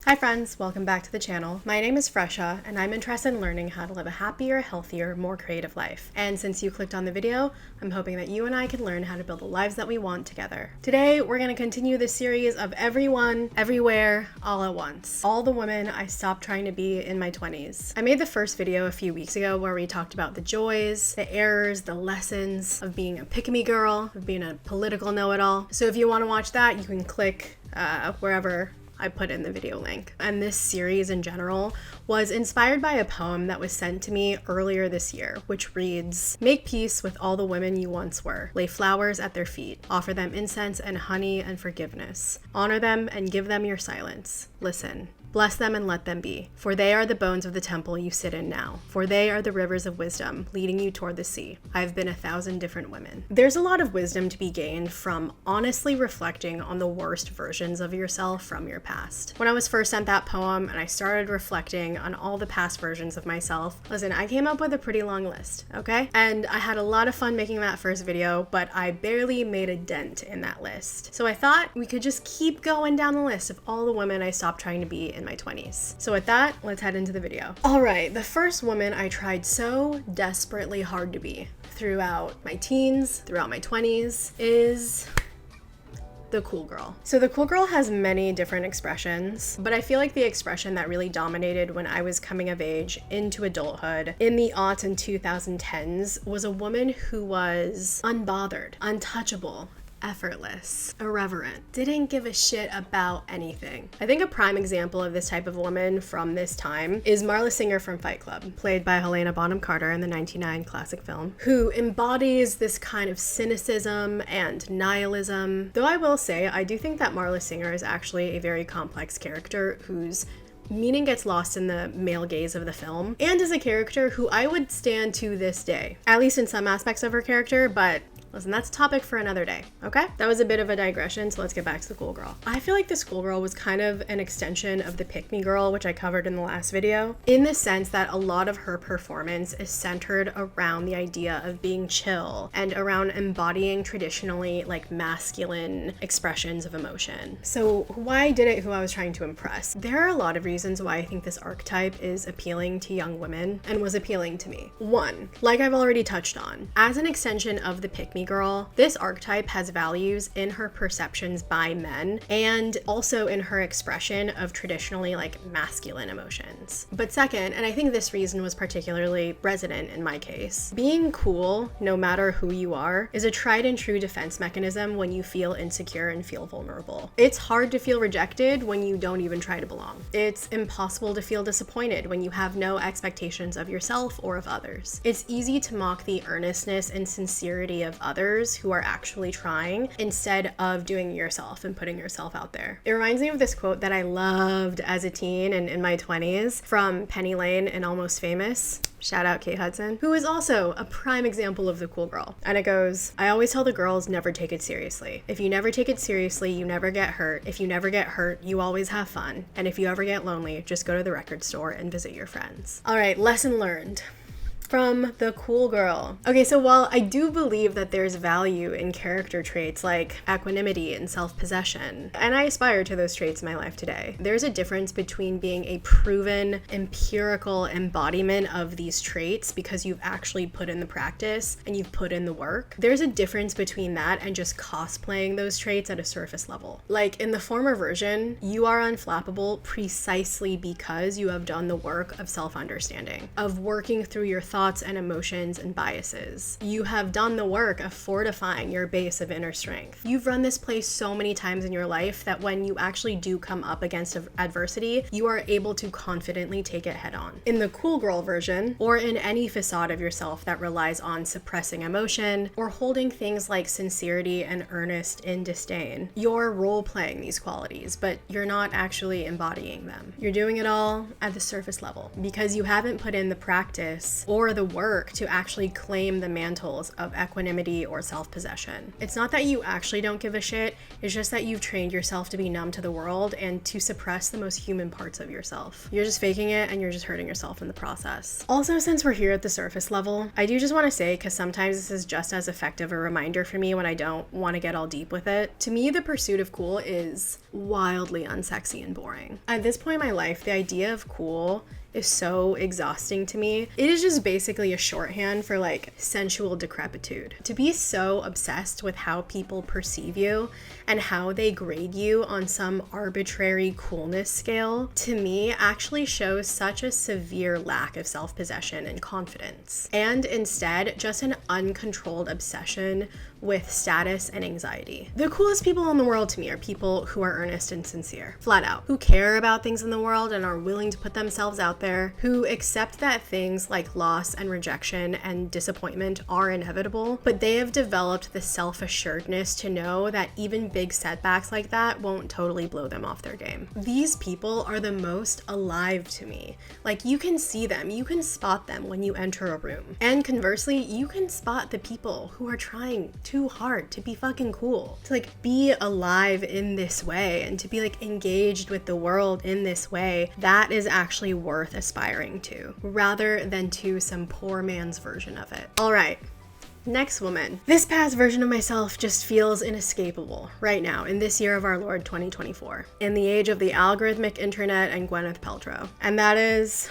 Hi friends, welcome back to the channel. My name is Fresha and I'm interested in learning how to live a happier, healthier, more creative life. And since you clicked on the video, I'm hoping that you and I can learn how to build the lives that we want together. Today, we're going to continue the series of everyone, everywhere, all at once. All the women I stopped trying to be in my 20s. I made the first video a few weeks ago where we talked about the joys, the errors, the lessons of being a pick-me girl, of being a political know-it-all. So if you want to watch that, you can click wherever I put in the video link. And this series in general was inspired by a poem that was sent to me earlier this year, which reads, "Make peace with all the women you once were. Lay flowers at their feet. Offer them incense and honey and forgiveness. Honor them and give them your silence. Listen. Bless them and let them be, for they are the bones of the temple you sit in now, for they are the rivers of wisdom leading you toward the sea. I have been 1,000 different women." There's a lot of wisdom to be gained from honestly reflecting on the worst versions of yourself from your past. When I was first sent that poem and I started reflecting on all the past versions of myself, listen, I came up with a pretty long list, okay? And I had a lot of fun making that first video, but I barely made a dent in that list. So I thought we could just keep going down the list of all the women I stopped trying to be in my 20s. So with that, let's head into the video. All right, the first woman I tried so desperately hard to be throughout my teens, throughout my 20s is the cool girl. So the cool girl has many different expressions, but I feel like the expression that really dominated when I was coming of age into adulthood in the aughts and 2010s was a woman who was unbothered, untouchable, effortless, irreverent, didn't give a shit about anything. I think a prime example of this type of woman from this time is Marla Singer from Fight Club, played by Helena Bonham Carter in the 1999 classic film, who embodies this kind of cynicism and nihilism. Though I will say, I do think that Marla Singer is actually a very complex character whose meaning gets lost in the male gaze of the film, and is a character who I would stand to this day, at least in some aspects of her character, but listen, that's a topic for another day, okay? That was a bit of a digression, so let's get back to the cool girl. I feel like this cool girl was kind of an extension of the pick-me girl, which I covered in the last video, in the sense that a lot of her performance is centered around the idea of being chill and around embodying traditionally like masculine expressions of emotion. So why did it who I was trying to impress? There are a lot of reasons why I think this archetype is appealing to young women and was appealing to me. One, like I've already touched on, as an extension of the pick-me girl, this archetype has values in her perceptions by men and also in her expression of traditionally like masculine emotions. But second, and I think this reason was particularly resonant in my case, being cool, no matter who you are, is a tried and true defense mechanism when you feel insecure and feel vulnerable. It's hard to feel rejected when you don't even try to belong. It's impossible to feel disappointed when you have no expectations of yourself or of others. It's easy to mock the earnestness and sincerity of others who are actually trying instead of doing it yourself and putting yourself out there. It reminds me of this quote that I loved as a teen and in my 20s from Penny Lane in Almost Famous. Shout out Kate Hudson, who is also a prime example of the cool girl. And it goes, "I always tell the girls never take it seriously. If you never take it seriously, you never get hurt. If you never get hurt, you always have fun. And if you ever get lonely, just go to the record store and visit your friends." All right, lesson learned from the cool girl. Okay, so while I do believe that there's value in character traits like equanimity and self-possession, and I aspire to those traits in my life today, there's a difference between being a proven, empirical embodiment of these traits because you've actually put in the practice and you've put in the work. There's a difference between that and just cosplaying those traits at a surface level. Like in the former version, you are unflappable precisely because you have done the work of self-understanding, of working through your thoughts and emotions and biases. You have done the work of fortifying your base of inner strength. You've run this play so many times in your life that when you actually do come up against adversity, you are able to confidently take it head on. In the cool girl version, or in any facade of yourself that relies on suppressing emotion or holding things like sincerity and earnest in disdain, you're role-playing these qualities, but you're not actually embodying them. You're doing it all at the surface level because you haven't put in the practice or or the work to actually claim the mantles of equanimity or self-possession. It's not that you actually don't give a shit, it's just that you've trained yourself to be numb to the world and to suppress the most human parts of yourself. You're just faking it and you're just hurting yourself in the process. Also, since we're here at the surface level, I do just want to say, because sometimes this is just as effective a reminder for me when I don't want to get all deep with it, to me the pursuit of cool is wildly unsexy and boring. At this point in my life, the idea of cool is so exhausting to me. It is just basically a shorthand for like sensual decrepitude. To be so obsessed with how people perceive you and how they grade you on some arbitrary coolness scale, to me actually shows such a severe lack of self-possession and confidence. And instead, just an uncontrolled obsession with status and anxiety. The coolest people in the world to me are people who are earnest and sincere, flat out, who care about things in the world and are willing to put themselves out there, who accept that things like loss and rejection and disappointment are inevitable, but they have developed the self-assuredness to know that even big setbacks like that won't totally blow them off their game. These people are the most alive to me. Like, you can see them, you can spot them when you enter a room. And conversely, you can spot the people who are trying too hard to be fucking cool, to like be alive in this way and to be like engaged with the world in this way. That is actually worth aspiring to, rather than to some poor man's version of it. All right. Next woman. This past version of myself just feels inescapable right now in this year of our Lord 2024, in the age of the algorithmic internet and Gwyneth Paltrow. And that is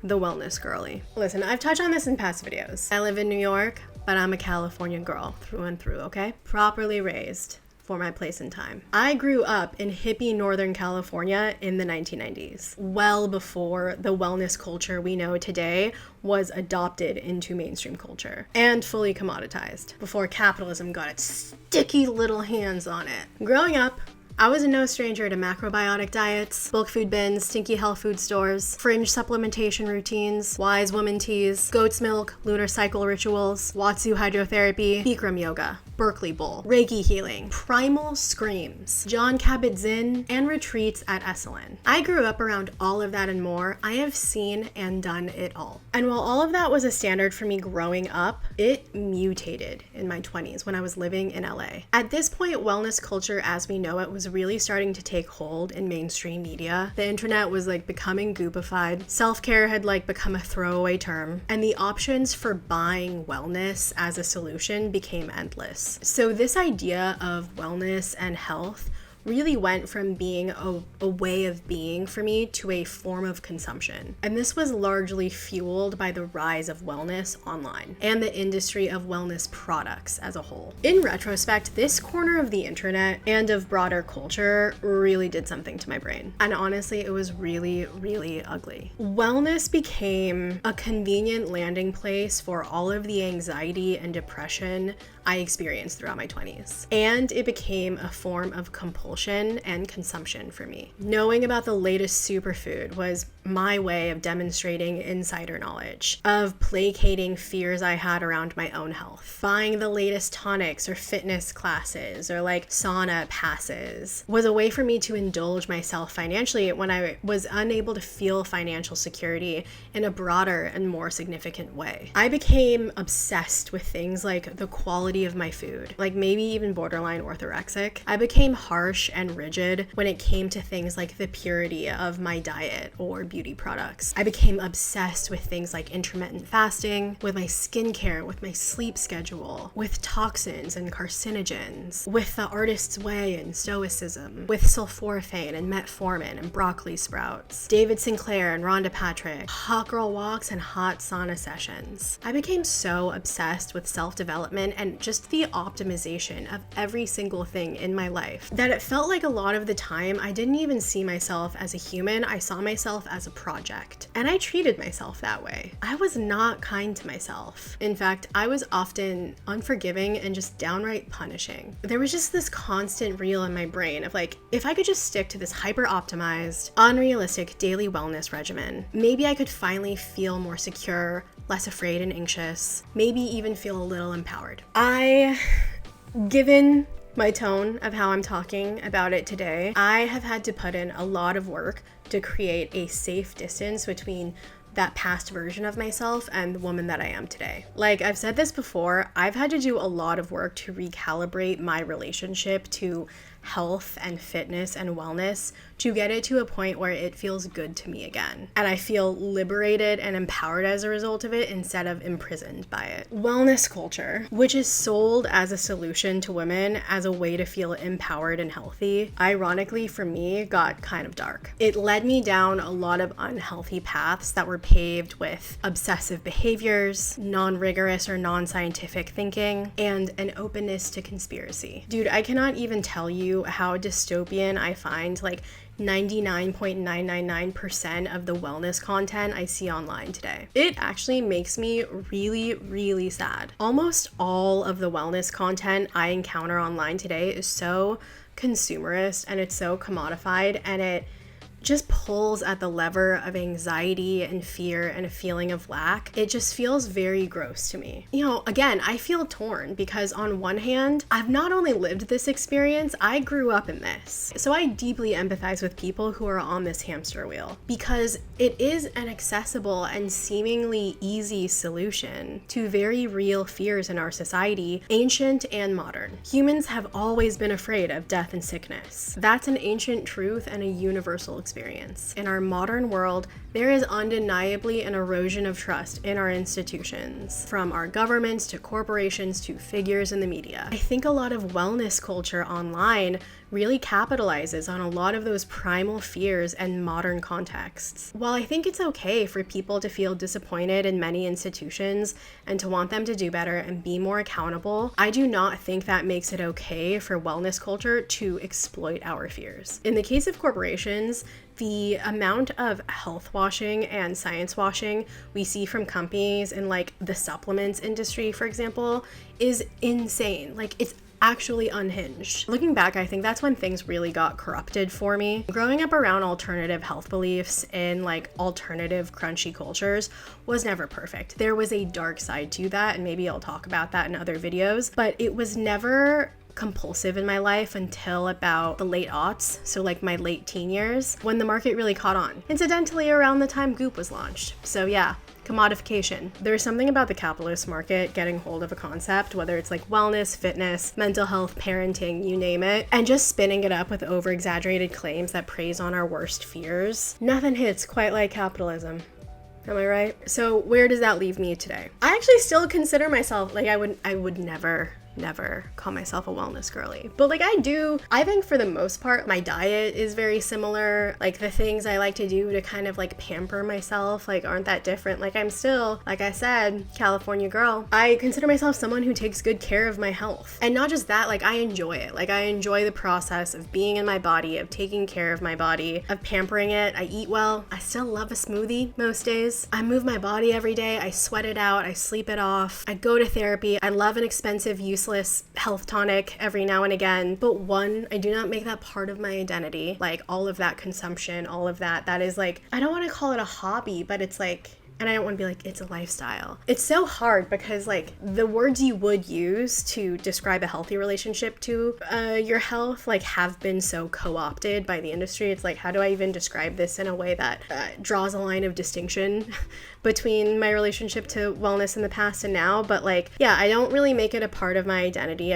the wellness girly. Listen, I've touched on this in past videos. I live in New York, but I'm a California girl through and through, okay? Properly raised for my place and time. I grew up in hippie Northern California in the 1990s, well before the wellness culture we know today was adopted into mainstream culture and fully commoditized, before capitalism got its sticky little hands on it. Growing up, I was no stranger to macrobiotic diets, bulk food bins, stinky health food stores, fringe supplementation routines, wise woman teas, goat's milk, lunar cycle rituals, Watsu hydrotherapy, Bikram yoga, Berkeley Bowl, Reiki healing, primal screams, Jon Kabat-Zinn, and retreats at Esalen. I grew up around all of that and more. I have seen and done it all. And while all of that was a standard for me growing up, it mutated in my 20s when I was living in LA. At this point, wellness culture as we know it was really starting to take hold in mainstream media. The internet was like becoming goopified. Self-care had like become a throwaway term, and the options for buying wellness as a solution became endless. So this idea of wellness and health really went from being a way of being for me to a form of consumption. And this was largely fueled by the rise of wellness online and the industry of wellness products as a whole. In retrospect, this corner of the internet and of broader culture really did something to my brain. And honestly, it was really, really ugly. Wellness became a convenient landing place for all of the anxiety and depression I experienced throughout my 20s. And it became a form of compulsion and consumption for me. Knowing about the latest superfood was my way of demonstrating insider knowledge, of placating fears I had around my own health. Buying the latest tonics or fitness classes or like sauna passes was a way for me to indulge myself financially when I was unable to feel financial security in a broader and more significant way. I became obsessed with things like the quality of my food, like maybe even borderline orthorexic. I became harsh and rigid when it came to things like the purity of my diet or beauty products. I became obsessed with things like intermittent fasting, with my skincare, with my sleep schedule, with toxins and carcinogens, with the artist's way and stoicism, with sulforaphane and metformin and broccoli sprouts, David Sinclair and Rhonda Patrick, hot girl walks and hot sauna sessions. I became so obsessed with self-development and just the optimization of every single thing in my life that it felt like a lot of the time I didn't even see myself as a human. I saw myself as a project, and I treated myself that way. I was not kind to myself. In fact, I was often unforgiving and just downright punishing. There was just this constant reel in my brain of like, if I could just stick to this hyper optimized, unrealistic daily wellness regimen, maybe I could finally feel more secure, less afraid and anxious, maybe even feel a little empowered. Given my tone of how I'm talking about it today, I have had to put in a lot of work to create a safe distance between that past version of myself and the woman that I am today. Like I've said this before, I've had to do a lot of work to recalibrate my relationship to health and fitness and wellness to get it to a point where it feels good to me again. And I feel liberated and empowered as a result of it instead of imprisoned by it. Wellness culture, which is sold as a solution to women as a way to feel empowered and healthy, ironically for me, got kind of dark. It led me down a lot of unhealthy paths that were paved with obsessive behaviors, non-rigorous or non-scientific thinking, and an openness to conspiracy. Dude, I cannot even tell you how dystopian I find like 99.999% of the wellness content I see online today. It actually makes me really, really sad. Almost all of the wellness content I encounter online today is so consumerist and it's so commodified, and it just pulls at the lever of anxiety and fear and a feeling of lack. It just feels very gross to me. You know, again, I feel torn because on one hand, I've not only lived this experience, I grew up in this. So I deeply empathize with people who are on this hamster wheel because it is an accessible and seemingly easy solution to very real fears in our society, ancient and modern. Humans have always been afraid of death and sickness. That's an ancient truth and a universal experience. In our modern world, there is undeniably an erosion of trust in our institutions, from our governments to corporations to figures in the media. I think a lot of wellness culture online really capitalizes on a lot of those primal fears and modern contexts. While I think it's okay for people to feel disappointed in many institutions and to want them to do better and be more accountable, I do not think that makes it okay for wellness culture to exploit our fears. In the case of corporations, the amount of health washing and science washing we see from companies in like the supplements industry, for example, is insane. Like it's actually unhinged. Looking back, I think that's when things really got corrupted for me. Growing up around alternative health beliefs in like alternative crunchy cultures was never perfect. There was a dark side to that, and maybe I'll talk about that in other videos, but it was never compulsive in my life until about the late aughts, so like my late teen years, when the market really caught on. Incidentally, around the time Goop was launched. So yeah, commodification. There's something about the capitalist market getting hold of a concept, whether it's like wellness, fitness, mental health, parenting, you name it, and just spinning it up with over-exaggerated claims that preys on our worst fears. Nothing hits quite like capitalism. Am I right? So where does that leave me today? I actually still consider myself, like I would never call myself a wellness girly, but like I think for the most part my diet is very similar. Like the things I like to do to kind of like pamper myself like aren't that different. Like I'm still, like I said, California girl. I consider myself someone who takes good care of my health, and not just that, like I enjoy it. Like I enjoy the process of being in my body, of taking care of my body, of pampering it. I eat well. I still love a smoothie most days. I move my body every day. I sweat it out. I sleep it off. I go to therapy. I love an expensive, useless health tonic every now and again, but one, I do not make that part of my identity. Like all of that consumption, all of that is like, I don't want to call it a hobby, but it's like, and I don't want to be like, it's a lifestyle. It's so hard because like the words you would use to describe a healthy relationship to your health like have been so co-opted by the industry. It's like, how do I even describe this in a way that draws a line of distinction between my relationship to wellness in the past and now? But like, yeah, I don't really make it a part of my identity.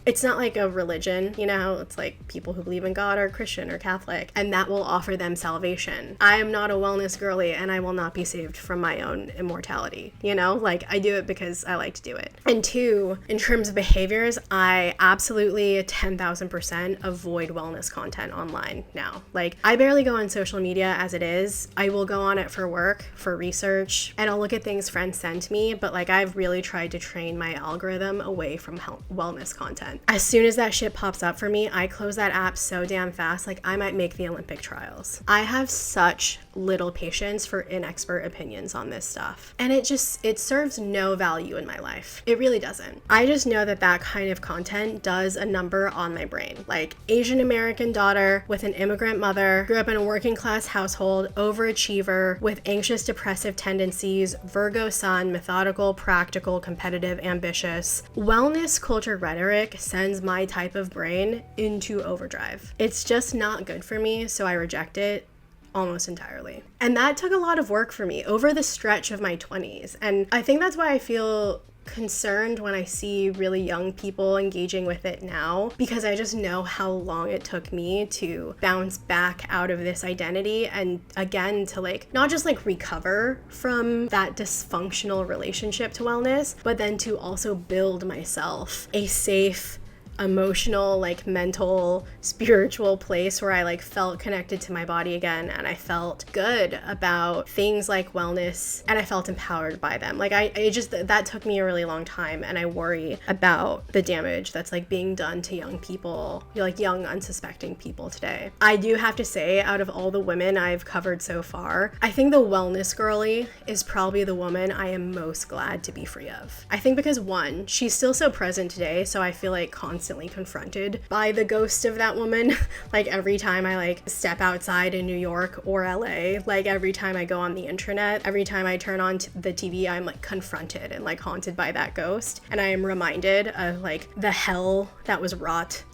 It's not like a religion, you know how it's like people who believe in God are Christian or Catholic, and that will offer them salvation. I am not a wellness girly, and I will not be saved from my own immortality, you know? Like I do it because I like to do it. And two, in terms of behaviors, I absolutely 10,000% avoid wellness content online now. Like I barely go on social media as it is. I will go on it for work, for research, and I'll look at things friends sent me, but like I've really tried to train my algorithm away from wellness content. As soon as that shit pops up for me, I close that app so damn fast, like I might make the Olympic trials. I have such little patience for inexpert opinions on this stuff. And it serves no value in my life. It really doesn't. I just know that that kind of content does a number on my brain. Like, Asian American daughter with an immigrant mother, grew up in a working class household, overachiever with anxious depressive tendencies, Virgo sun, methodical, practical, competitive, ambitious. Wellness culture rhetoric sends my type of brain into overdrive. It's just not good for me, so I reject it almost entirely. And that took a lot of work for me over the stretch of my 20s. And I think that's why I feel concerned when I see really young people engaging with it now, because I just know how long it took me to bounce back out of this identity and again to like not just like recover from that dysfunctional relationship to wellness, but then to also build myself a safe, emotional, like mental, spiritual place where I like felt connected to my body again, and I felt good about things like wellness, and I felt empowered by them. Like that took me a really long time, and I worry about the damage that's like being done to young people, like young unsuspecting people today. I do have to say, out of all the women I've covered so far, I think the wellness girly is probably the woman I am most glad to be free of. I think because one, she's still so present today, so I feel like constantly confronted by the ghost of that woman. Like every time I like step outside in New York or LA, like every time I go on the internet, every time I turn on the TV, I'm like confronted and like haunted by that ghost, and I am reminded of like the hell that was wrought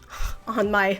on my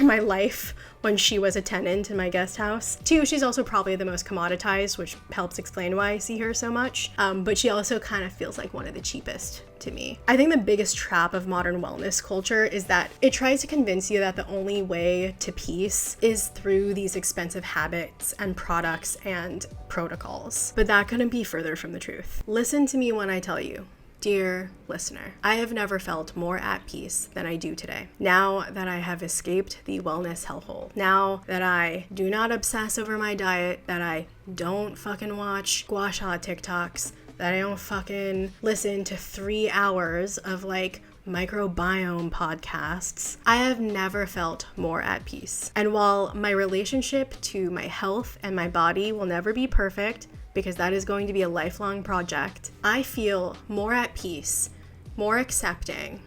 life when she was a tenant in my guest house. Two, she's also probably the most commoditized, which helps explain why I see her so much. But she also kind of feels like one of the cheapest to me. I think the biggest trap of modern wellness culture is that it tries to convince you that the only way to peace is through these expensive habits and products and protocols. But that couldn't be further from the truth. Listen to me when I tell you, dear listener, I have never felt more at peace than I do today. Now that I have escaped the wellness hellhole, now that I do not obsess over my diet, that I don't fucking watch gua sha TikToks, that I don't fucking listen to 3 hours of like microbiome podcasts, I have never felt more at peace. And while my relationship to my health and my body will never be perfect, because that is going to be a lifelong project, I feel more at peace, more accepting,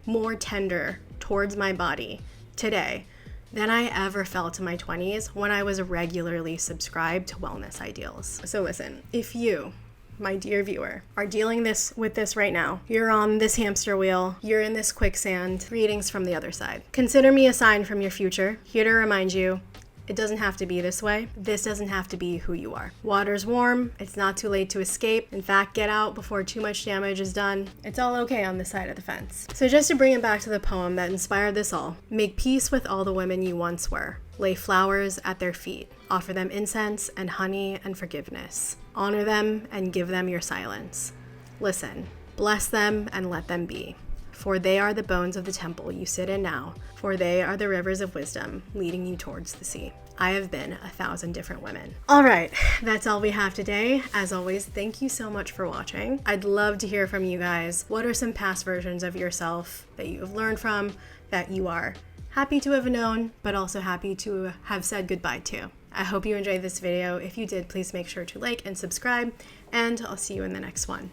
more tender towards my body today than I ever felt in my 20s when I was regularly subscribed to wellness ideals. So listen, if you, my dear viewer, are dealing with this right now, you're on this hamster wheel, you're in this quicksand, greetings from the other side. Consider me a sign from your future, here to remind you, it doesn't have to be this way. This doesn't have to be who you are. Water's warm. It's not too late to escape. In fact, get out before too much damage is done. It's all okay on this side of the fence. So just to bring it back to the poem that inspired this all, make peace with all the women you once were. Lay flowers at their feet. Offer them incense and honey and forgiveness. Honor them and give them your silence. Listen. Bless them and let them be. For they are the bones of the temple you sit in now, for they are the rivers of wisdom leading you towards the sea. I have been 1,000 different women. All right, that's all we have today. As always, thank you so much for watching. I'd love to hear from you guys. What are some past versions of yourself that you have learned from, that you are happy to have known, but also happy to have said goodbye to? I hope you enjoyed this video. If you did, please make sure to like and subscribe, and I'll see you in the next one.